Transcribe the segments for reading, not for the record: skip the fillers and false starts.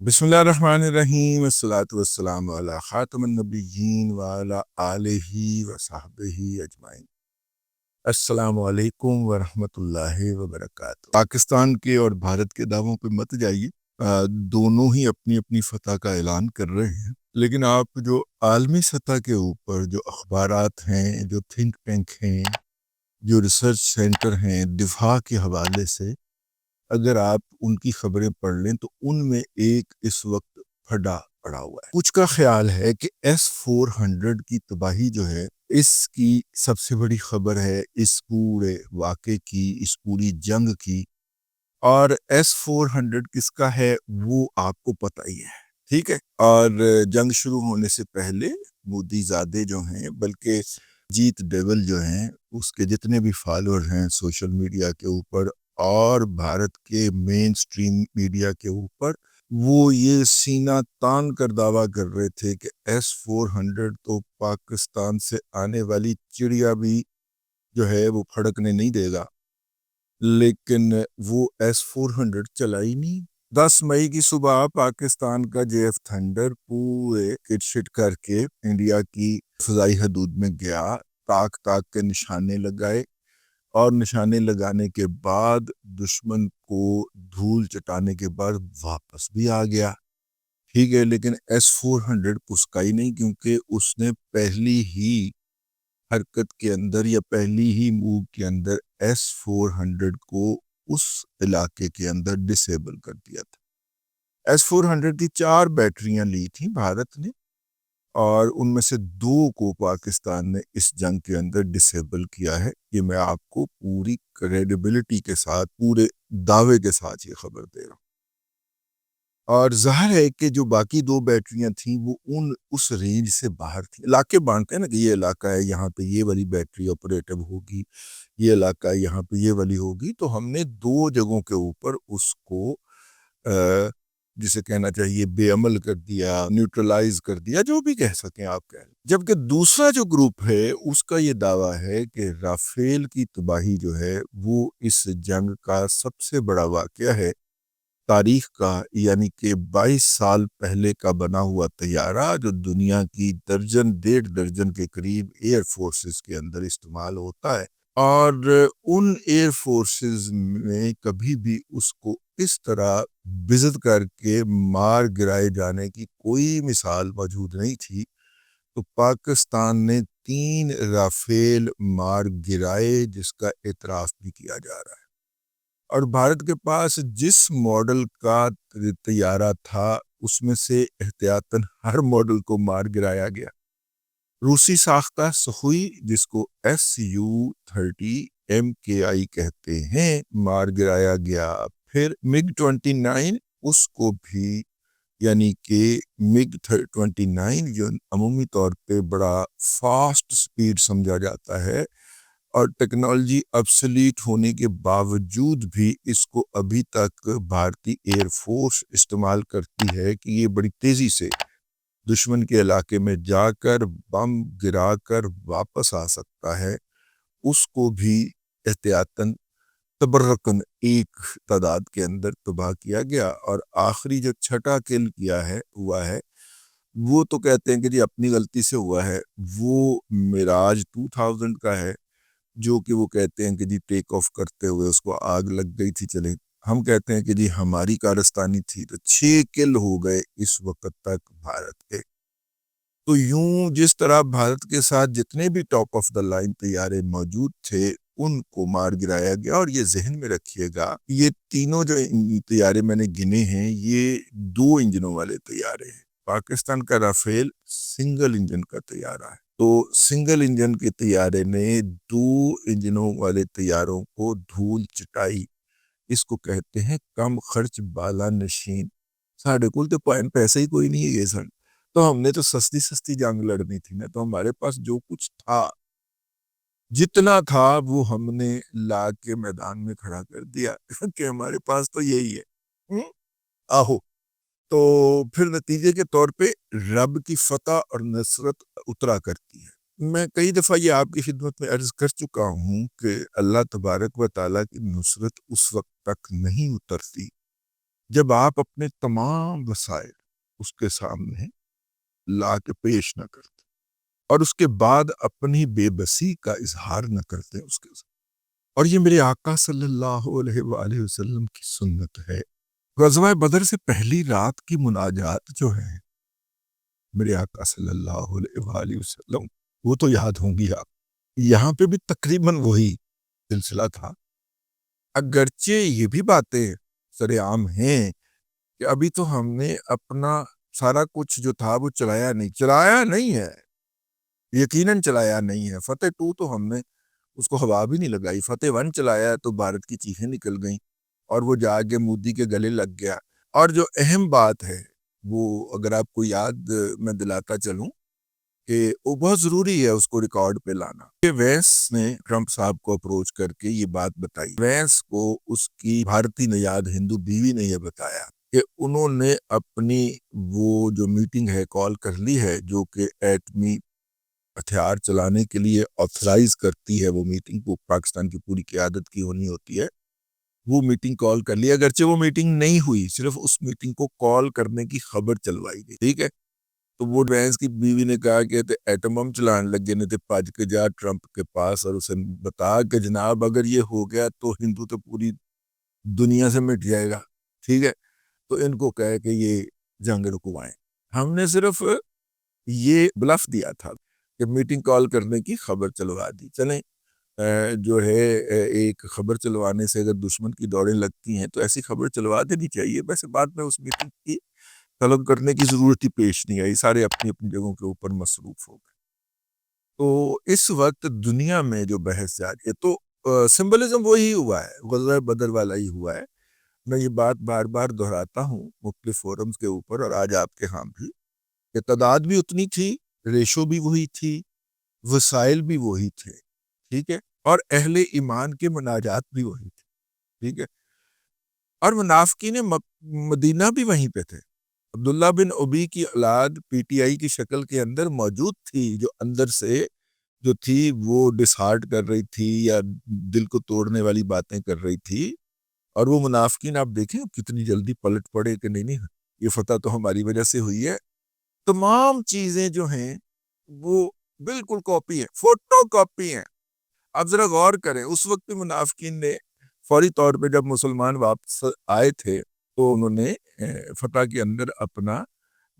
بسم اللہ الرحمن الرحیم، والصلاة والسلام علی خاتم النبیین وعلی آلہ وصحبہ اجمعین۔ السلام علیکم ورحمۃ اللہ وبرکاتہ۔ پاکستان کے اور بھارت کے دعووں پہ مت جائیے، دونوں ہی اپنی اپنی فتح کا اعلان کر رہے ہیں، لیکن آپ جو عالمی سطح کے اوپر جو اخبارات ہیں، جو تھنک ٹینک ہیں، جو ریسرچ سینٹر ہیں دفاع کے حوالے سے، اگر آپ ان کی خبریں پڑھ لیں تو ان میں ایک اس وقت پھڈا پڑا ہوا ہے۔ کچھ کا خیال ہے کہ S-400 کی تباہی جو ہے، اس کی سب سے بڑی خبر ہے اس پورے واقعے کی، اس پوری جنگ کی۔ اور S-400 کس کا ہے وہ آپ کو پتہ ہی ہے، ٹھیک ہے۔ اور جنگ شروع ہونے سے پہلے مودی زادے جو ہیں، بلکہ جیت ڈیول جو ہیں، اس کے جتنے بھی فالوور ہیں سوشل میڈیا کے اوپر اور بھارت کے مین سٹریم میڈیا کے اوپر، وہ یہ سینہ تان کر دعویٰ کر رہے تھے کہ S-400 تو پاکستان سے آنے والی چڑیا بھی جو ہے وہ پھڑکنے نہیں دے گا، لیکن وہ S-400 چلا ہی نہیں۔ 10 مئی کی صبح پاکستان کا JF تھنڈر پورے کٹ شٹ کر کے انڈیا کی فضائی حدود میں گیا، تاک تاک کے نشانے لگائے، اور نشانے لگانے کے بعد دشمن کو دھول چٹانے کے بعد واپس بھی آ گیا، ٹھیک ہے۔ لیکن S-400 پسکا ہی نہیں، کیونکہ اس نے پہلی ہی حرکت کے اندر یا پہلی ہی موو کے اندر S-400 کو اس علاقے کے اندر ڈسیبل کر دیا تھا۔ S-400 کی 4 بیٹریاں لی تھیں بھارت نے، اور ان میں سے 2 کو پاکستان نے اس جنگ کے اندر ڈسیبل کیا ہے۔ یہ میں آپ کو پوری کریڈیبلٹی کے ساتھ، پورے دعوے کے ساتھ یہ خبر دے رہا ہوں۔ اور ظاہر ہے کہ جو باقی 2 بیٹریاں تھیں وہ اس رینج سے باہر تھیں۔ علاقے بانٹتے ہیں نا کہ یہ علاقہ ہے، یہاں پہ یہ والی بیٹری آپریٹو ہوگی، یہ علاقہ ہے یہاں پہ یہ والی ہوگی، تو ہم نے 2 جگہوں کے اوپر اس کو جسے کہنا چاہیے بے عمل کر دیا، نیوٹرلائز کر دیا، جو بھی کہہ سکیں آپ کہہ لیں۔ جبکہ دوسرا جو گروپ ہے اس کا یہ دعویٰ ہے کہ رافیل کی تباہی جو ہے وہ اس جنگ کا سب سے بڑا واقعہ ہے تاریخ کا، یعنی کہ 22 سال پہلے کا بنا ہوا طیارہ جو دنیا کی 1.5 درجن کے قریب ایئر فورسز کے اندر استعمال ہوتا ہے، اور ان ایئر فورسز میں کبھی بھی اس کو اس طرح وزٹ کر کے مار گرائے جانے کی کوئی مثال موجود نہیں تھی۔ تو پاکستان نے 3 رافیل مار گرائے، جس کا اعتراف بھی کیا جا رہا ہے۔ اور بھارت کے پاس جس ماڈل کا طیارہ تھا اس میں سے احتیاطاً ہر ماڈل کو مار گرایا گیا۔ روسی ساختہ سخوئی، جس کو Su-30 MKI کہتے ہیں، مار گرایا گیا۔ پھر MiG-29، اس کو بھی، یعنی کہ MiG-29 جو عمومی طور پہ بڑا فاسٹ سپیڈ سمجھا جاتا ہے، اور ٹیکنالوجی ابسلیٹ ہونے کے باوجود بھی اس کو ابھی تک بھارتی ایئر فورس استعمال کرتی ہے کہ یہ بڑی تیزی سے دشمن کے علاقے میں جا کر بم گرا کر واپس آ سکتا ہے، اس کو بھی احتیاطاً تبرکن ایک تعداد کے اندر تباہ کیا گیا۔ اور آخری جو چھٹا کل ہوا ہے وہ تو کہتے ہیں کہ جی اپنی غلطی سے ہوا ہے، وہ میراج 2000 کا ہے، جو کہ وہ کہتے ہیں کہ جی ٹیک آف کرتے ہوئے اس کو آگ لگ گئی تھی۔ چلیں، ہم کہتے ہیں کہ جی ہماری کارستانی تھی، تو 6 کل ہو گئے اس وقت تک بھارت کے۔ تو یوں جس طرح بھارت کے ساتھ جتنے بھی ٹاپ آف دا لائن طیارے موجود تھے ان کو مار گرایا گیا۔ اور یہ ذہن میں رکھیے گا، یہ تینوں جو طیارے میں نے گنے ہیں یہ 2 انجنوں والے طیارے ہیں۔ پاکستان کا رافیل سنگل انجن کا طیارہ ہے، تو سنگل انجن کے طیارے نے 2 انجنوں والے طیاروں کو دھول چٹائی۔ اس کو کہتے ہیں کم خرچ بالا نشین۔ ساڑھے کل تو پیسے ہی کوئی نہیں ہے یہ سن، تو ہم نے تو سستی جنگ لڑنی تھی نا، تو ہمارے پاس جو کچھ تھا، جتنا تھا وہ ہم نے لا کے میدان میں کھڑا کر دیا کہ ہمارے پاس تو یہی ہے۔ آہو، تو پھر نتیجے کے طور پہ رب کی فتح اور نصرت اترا کرتی ہے۔ میں کئی دفعہ یہ آپ کی خدمت میں عرض کر چکا ہوں کہ اللہ تبارک و تعالیٰ کی نصرت اس وقت تک نہیں اترتی جب آپ اپنے تمام وسائل اس کے سامنے لا کے پیش نہ کرتے اور اس کے بعد اپنی بے بسی کا اظہار نہ کرتے اس کے ساتھ. اور یہ میرے آقا صلی اللہ علیہ وآلہ وسلم کی سنت ہے. غزوہ بدر سے پہلی رات کی مناجات جو ہے میرے آقا صلی اللہ علیہ وآلہ وسلم، وہ تو یاد ہوں گی آپ. یہاں پہ بھی تقریباً وہی سلسلہ تھا، اگرچہ یہ بھی باتیں سر عام ہیں کہ ابھی تو ہم نے اپنا سارا کچھ جو تھا وہ چلایا نہیں ہے، یقیناً چلایا نہیں ہے. فتح 2 تو ہم نے اس کو ہوا بھی نہیں لگائی. فتح 1 چلایا تو بھارت کی چیخیں نکل گئیں اور وہ جا کے مودی کے گلے لگ گیا. اور جو اہم بات ہے وہ اگر آپ کو یاد میں دلاتا چلوں کہ وہ بہت ضروری ہے اس کو ریکارڈ پہ لانا، کہ وینس نے ٹرمپ صاحب کو اپروچ کر کے یہ بات بتائی. وینس کو اس کی بھارتی نیاد ہندو بیوی نے یہ بتایا کہ انہوں نے اپنی وہ جو میٹنگ ہے کال کر لی ہے، جو کہ ایٹمی ہتھیار چلانے کے لیے آتھرائز کرتی ہے. وہ میٹنگ کو پاکستان کی پوری قیادت کی ہونی ہوتی ہے. وہ میٹنگ کال کر لی، اگرچہ وہ میٹنگ نہیں ہوئی، صرف اس میٹنگ کو کال کرنے کی خبر چلوائی گئی. ٹھیک ہے، تو وہ وینس کی بیوی نے کہا کہ ایٹم بم چلانے لگے نے تے پاج کے جا ٹرمپ کے پاس اور اسے بتا کہ جناب اگر یہ ہو گیا تو ہندو تو پوری دنیا سے مٹ جائے گا. ٹھیک ہے، تو ان کو کہے کہ یہ جنگ رکوائیں. ہم نے صرف یہ بلف دیا تھا کہ میٹنگ کال کرنے کی خبر چلوا دی. چلیں جو ہے ایک خبر چلوانے سے اگر دشمن کی دوڑیں لگتی ہیں تو ایسی خبر چلوا دینی چاہیے. ویسے بعد میں اس میٹنگ کی طلب کرنے کی ضرورت ہی پیش نہیں آئی، سارے اپنی اپنی جگہوں کے اوپر مصروف ہو گئے. تو اس وقت دنیا میں جو بحث جاری ہے تو سمبلزم وہی ہوا ہے، غزوہ بدر والا ہی ہوا ہے. میں یہ بات بار بار دہراتا ہوں مختلف فورمز کے اوپر اور آج آپ کے ہاں بھی، کہ تعداد بھی اتنی تھی، ریشو بھی وہی تھی، وسائل بھی وہی تھے. ٹھیک ہے، اور اہل ایمان کے مناجات بھی وہی تھے. ٹھیک ہے، اور منافقین مدینہ بھی وہیں پہ تھے. عبداللہ بن ابی کی اولاد پی ٹی آئی کی شکل کے اندر موجود تھی، جو اندر سے جو تھی وہ ڈسہارٹ کر رہی تھی یا دل کو توڑنے والی باتیں کر رہی تھی. اور وہ منافقین آپ دیکھیں کتنی جلدی پلٹ پڑے کہ نہیں یہ فتح تو ہماری وجہ سے ہوئی ہے. تمام چیزیں جو ہیں وہ بالکل کاپی ہیں، فوٹو کاپی ہیں. آپ ذرا غور کریں، اس وقت بھی منافقین نے فوری طور پہ جب مسلمان واپس آئے تھے تو انہوں نے فتح کے اندر اپنا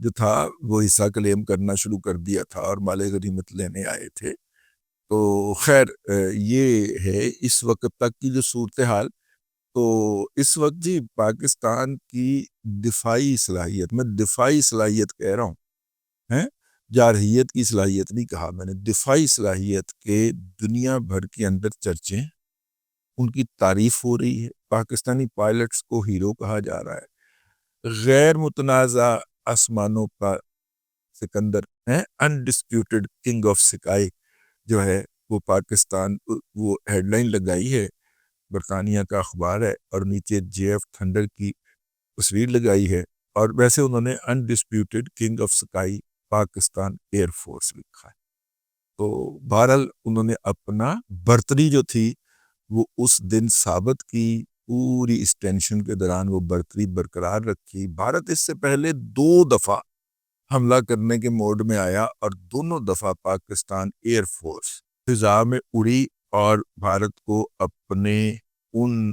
جو تھا وہ حصہ کلیم کرنا شروع کر دیا تھا اور مال غنیمت لینے آئے تھے. تو خیر یہ ہے اس وقت تک کی جو صورتحال. تو اس وقت جی پاکستان کی دفاعی صلاحیت، میں دفاعی صلاحیت کہہ رہا ہوں، جارحیت کی صلاحیت نہیں کہا میں نے، دفاعی صلاحیت کے دنیا بھر کے اندر چرچے، ان کی تعریف ہو رہی ہے. پاکستانی پائلٹس کو ہیرو کہا جا رہا ہے. غیر متنازع آسمانوں کا سکندر ہے، انڈسپیوٹڈ کنگ آف سکائی جو ہے وہ پاکستان، وہ ہیڈ لائن لگائی ہے، برطانیہ کا اخبار ہے، اور نیچے جے ایف تھنڈر کی تصویر لگائی ہے. اور ویسے انہوں نے undisputed king of sky Pakistan air force لکھا ہے. تو بہرحال انہوں نے اپنا برتری جو تھی وہ اس دن ثابت کی، پوری اس ٹینشن کے دوران وہ برتری برقرار رکھی. بھارت اس سے پہلے 2 دفعہ حملہ کرنے کے موڈ میں آیا اور دونوں دفعہ پاکستان ایئر فورس فضا میں اڑی اور بھارت کو اپنے ان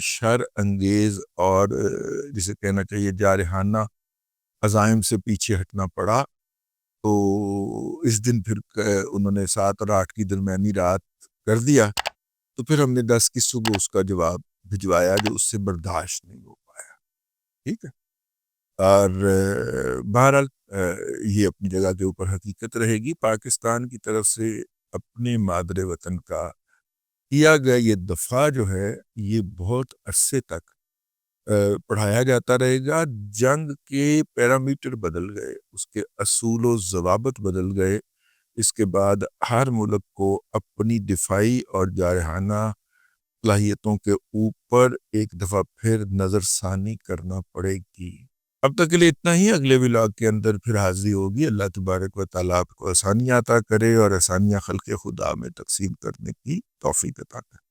شر انگیز اور جسے کہنا چاہیے جارحانہ عزائم سے پیچھے ہٹنا پڑا. تو اس دن پھر انہوں نے 7 اور 8 کی درمیانی رات کر دیا، تو پھر ہم نے 10 کی صبح اس کا جواب بھجوایا جو اس سے برداشت نہیں ہو پایا. ٹھیک ہے، اور بہرحال یہ اپنی جگہ کے اوپر حقیقت رہے گی. پاکستان کی طرف سے اپنے مادر وطن کا کیا گیا یہ دفاع جو ہے یہ بہت عرصے تک پڑھایا جاتا رہے گا. جنگ کے پیرامیٹر بدل گئے، اس کے اصول و ضوابط بدل گئے. اس کے بعد ہر ملک کو اپنی دفاعی اور جارحانہ صلاحیتوں کے اوپر ایک دفعہ پھر نظر ثانی کرنا پڑے گی. اب تک کے لیے اتنا ہی، اگلے ولاگ کے اندر پھر حاضری ہوگی. اللہ تبارک و تعالیٰ آپ کو آسانیاں عطا کرے اور آسانیاں خلق خدا میں تقسیم کرنے کی توفیق عطا کرے.